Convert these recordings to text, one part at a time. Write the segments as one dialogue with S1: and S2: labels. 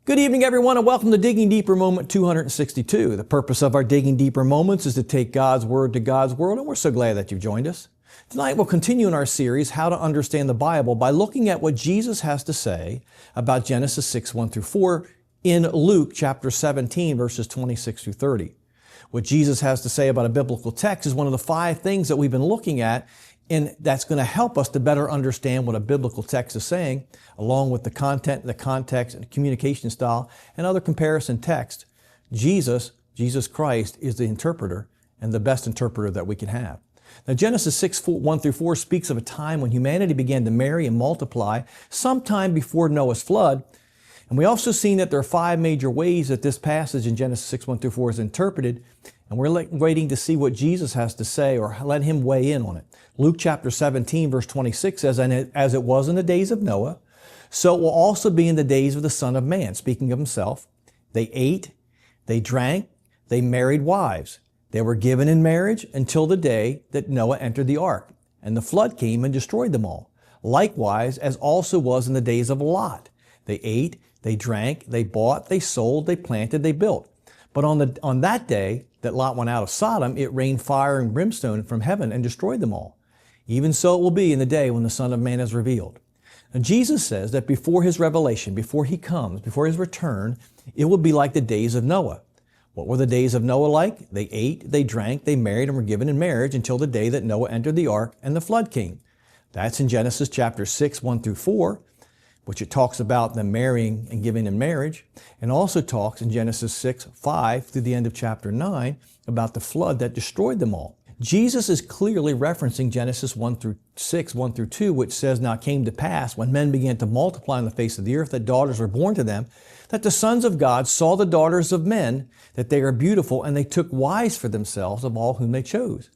S1: Good evening, everyone, and welcome to Digging Deeper Moment 262. The purpose of our Digging Deeper Moments is to take God's Word to God's world, and we're so glad that you've joined us. Tonight, we'll continue in our series, How to Understand the Bible, by looking at what Jesus has to say about Genesis 6, 1 through 4 in Luke chapter 17, verses 26 through 30. What Jesus has to say about a biblical text is one of the 5 things that we've been looking at, and that's going to help us to better understand what a biblical text is saying, along with the content, the context, and communication style, and other comparison texts. Jesus Christ is the interpreter and the best interpreter that we can have. Now, Genesis 6, 1 through 4 speaks of a time when humanity began to marry and multiply sometime before Noah's flood. And we also seen that there are 5 major ways that this passage in Genesis 6, 1 through 4 is interpreted. And we're waiting to see what Jesus has to say, or let him weigh in on it. Luke chapter 17, verse 26 says, "And as it was in the days of Noah, so it will also be in the days of the Son of Man," speaking of himself. "They ate, they drank, they married wives. They were given in marriage until the day that Noah entered the ark, and the flood came and destroyed them all. Likewise, as also was in the days of Lot. They ate, they drank, they bought, they sold, they planted, they built. But on that day that Lot went out of Sodom, it rained fire and brimstone from heaven and destroyed them all. Even so it will be in the day when the Son of Man is revealed." And Jesus says that before his revelation, before he comes, before his return, it will be like the days of Noah. What were the days of Noah like? They ate, they drank, they married, and were given in marriage until the day that Noah entered the ark and the flood came. That's in Genesis chapter 6, 1 through 4, which it talks about them marrying and giving in marriage, and also talks in Genesis 6, 5 through the end of chapter 9 about the flood that destroyed them all. Jesus is clearly referencing Genesis 1 through 6, 1 through 2, which says, "Now it came to pass, when men began to multiply on the face of the earth, that daughters were born to them, that the sons of God saw the daughters of men, that they are beautiful, and they took wives for themselves of all whom they chose."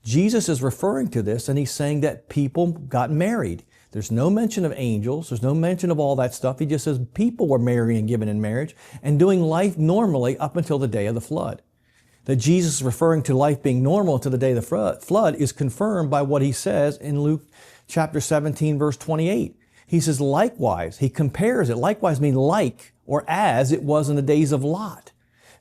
S1: Jesus is referring to this, and he's saying that people got married. There's no mention of angels. There's no mention of all that stuff. He just says people were marrying and given in marriage and doing life normally up until the day of the flood. That Jesus is referring to life being normal to the day of the flood is confirmed by what he says in Luke chapter 17, verse 28. He says, likewise, he compares it. Likewise means like or as it was in the days of Lot.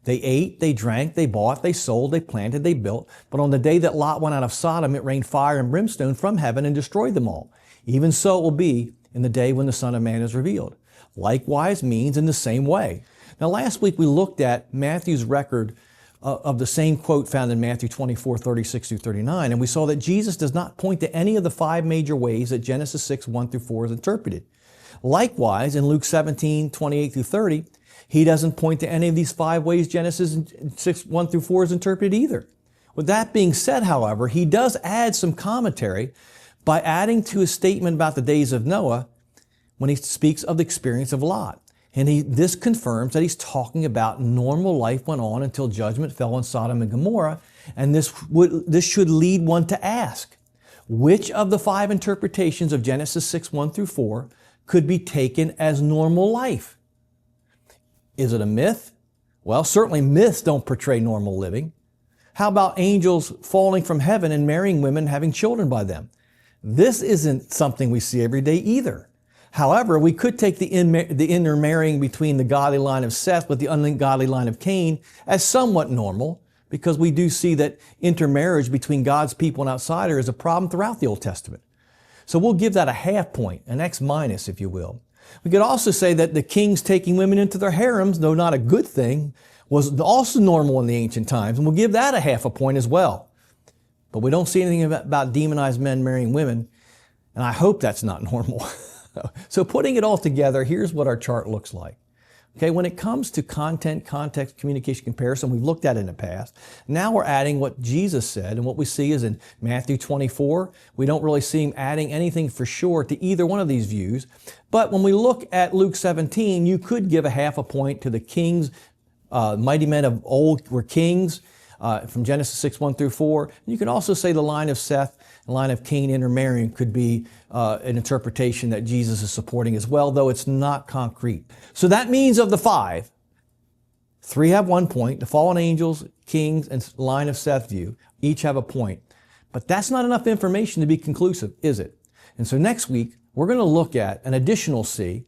S1: They ate, they drank, they bought, they sold, they planted, they built. But on the day that Lot went out of Sodom, it rained fire and brimstone from heaven and destroyed them all. Even so it will be in the day when the Son of Man is revealed. Likewise means in the same way. Now, last week we looked at Matthew's record of the same quote found in Matthew 24, 36 through 39, and we saw that Jesus does not point to any of the 5 major ways that Genesis 6, 1 through 4 is interpreted. Likewise, in Luke 17, 28 through 30, he doesn't point to any of these 5 ways Genesis 6, 1 through 4 is interpreted either. With that being said, however, he does add some commentary by adding to his statement about the days of Noah when he speaks of the experience of Lot. And this confirms that he's talking about normal life went on until judgment fell on Sodom and Gomorrah. And this should lead one to ask, which of the 5 interpretations of Genesis 6, 1 through 4 could be taken as normal life? Is it a myth? Well, certainly myths don't portray normal living. How about angels falling from heaven and marrying women, having children by them? This isn't something we see every day either. However, we could take the intermarrying between the godly line of Seth with the ungodly line of Cain as somewhat normal, because we do see that intermarriage between God's people and outsiders is a problem throughout the Old Testament. So we'll give that a half point, an X minus, if you will. We could also say that the kings taking women into their harems, though not a good thing, was also normal in the ancient times, and we'll give that a half a point as well. But we don't see anything about demonized men marrying women, and I hope that's not normal. So putting it all together, here's what our chart looks like. Okay, when it comes to content, context, communication, comparison, we've looked at it in the past. Now we're adding what Jesus said, and what we see is in Matthew 24, we don't really see him adding anything for sure to either one of these views. But when we look at Luke 17, you could give a half a point to the kings, mighty men of old were kings, from Genesis 6, 1 through 4. You can also say the line of Seth, the line of Cain intermarrying could be an interpretation that Jesus is supporting as well, though it's not concrete. So that means of the 5, 3 have 1 point. The fallen angels, kings, and line of Seth view each have a point. But that's not enough information to be conclusive, is it? And so next week, we're going to look at an additional C,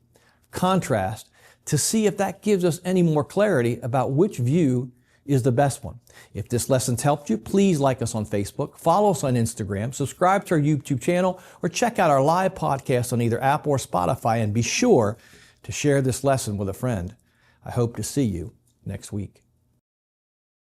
S1: contrast, to see if that gives us any more clarity about which view is the best one. If this lesson's helped you, please like us on Facebook, follow us on Instagram, subscribe to our YouTube channel, or check out our live podcast on either Apple or Spotify, and be sure to share this lesson with a friend. I hope to see you next week.